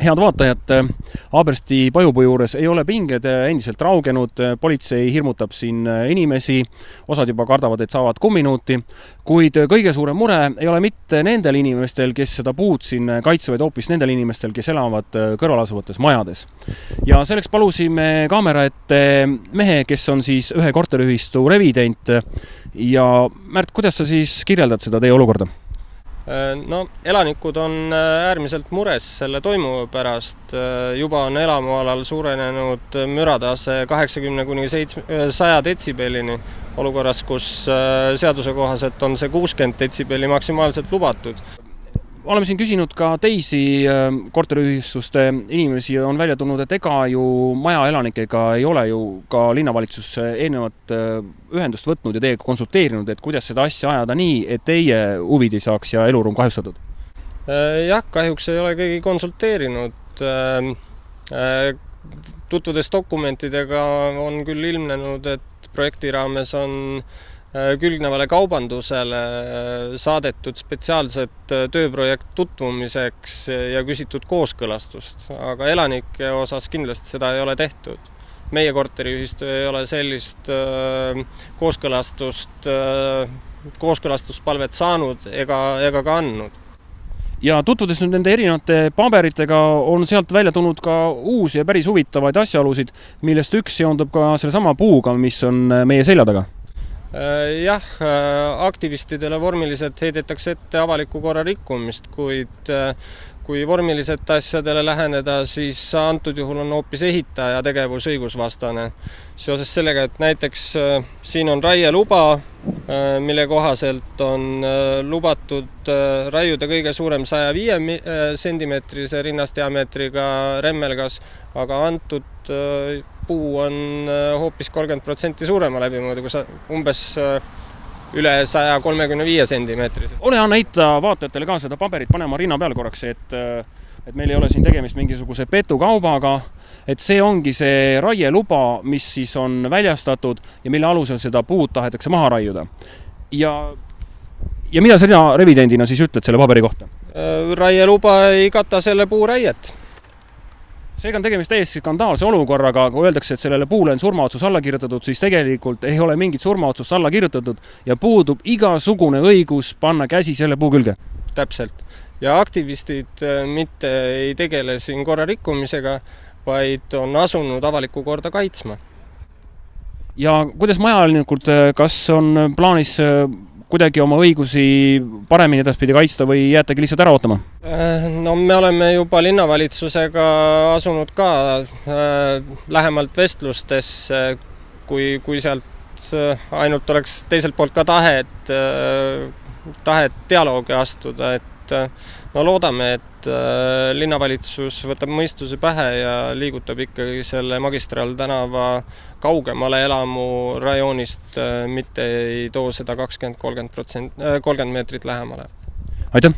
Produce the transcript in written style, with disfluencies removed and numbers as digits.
Head vaatajad, Haabersti Pajupuu juures ei ole pinged endiselt raugenud, politsei hirmutab siin inimesi, osad juba kardavad, et saavad kumminuuti, kuid kõige suurem mure ei ole mitte nendel inimestel, kes seda puud siin kaitsevad, hoopis nendel inimestel, kes elavad kõrvalasuvates majades. Ja selleks palusime kaamera ette mehe, kes on siis ühe korteriühistu revident. Ja Märt, kuidas sa siis kirjeldad seda teie olukorda? No, elanikud on äärmiselt mures selle toimuva pärast. Juba on elamualal suurenenud müratase 80–100 detsibellini olukorras, kus seaduse kohaselt on see 60 detsibelli maksimaalselt lubatud. Oleme siin küsinud ka teisi korteriühistuste inimesi, on välja tulnud, et ega ju maja elanikega ei ole ju ka linnavalitsus eelnevat ühendust võtnud ja teiega konsulteerinud, et kuidas seda asja ajada nii, et teie huvid ei saaks ja eluruum kahjustatud? Jah, kahjuks ei ole keegi konsulteerinud. Tutvudes dokumentidega on küll ilmnenud, et projekti raames on külgnevale kaubandusele saadetud spetsiaalset tööprojekt tutvumiseks ja küsitud kooskõlastust, aga elanike osas kindlasti seda ei ole tehtud. Meie korteriühistu ei ole sellist kooskõlastuspalvet saanud ega ka andnud. Ja tutvudes nüüd nende erinevate paberitega on sealt välja tulnud ka uusi ja päris huvitavaid asjaolusid, millest üks seondub ka selle sama puuga, mis on meie selja taga. Jah, aktivistidele vormiliselt heidetakse ette avaliku korra rikkumist, kuid kui vormiliselt asjadele läheneda, siis antud juhul on hoopis ehitaja tegevus õigusvastane. Seoses sellega, et näiteks siin on raieluba, mille kohaselt on lubatud raiuda kõige suurem 105 sentimeetrise rinnasdiameetriga remmelgas, aga antud puu on hoopis 30% suurema läbimõõdu, umbes üle 135 sentimeetrised. Ole hea näita vaatajatele ka seda paberit, panema rinna peal korraks, et meil ei ole siin tegemist mingisuguse petukaubaga, et see ongi see raieluba, mis siis on väljastatud ja mille alusel seda puud tahetakse maha raiuda. Ja mida sina revidendina siis ütled selle paberi kohta? Raieluba ei kata selle puu raiet. Seega on tegemist täiesti skandaalse olukorraga, kui öeldakse, et sellele puule on surmaotsus alla kirjutatud, siis tegelikult ei ole mingit surmaotsust alla kirjutatud ja puudub igasugune õigus panna käsi selle puu külge. Täpselt. Ja aktivistid mitte ei tegele siin korra rikkumisega, vaid on asunud avalikku korda kaitsma. Ja kuidas majaelanikud, kas on plaanis kuidagi oma õigusi paremini edaspidi kaitsta või jäätagi lihtsalt ära ootama? No me oleme juba linnavalitsusega asunud ka lähemalt vestlustes, kui sealt ainult oleks teiselt poolt ka tahet dialoogi astuda, et no loodame, et linnavalitsus võtab mõistuse pähe ja liigutab ikkagi selle magistraaltänava kaugemale elamu rajoonist, mitte ei too seda 20–30 meetrit lähemale. Aitäh!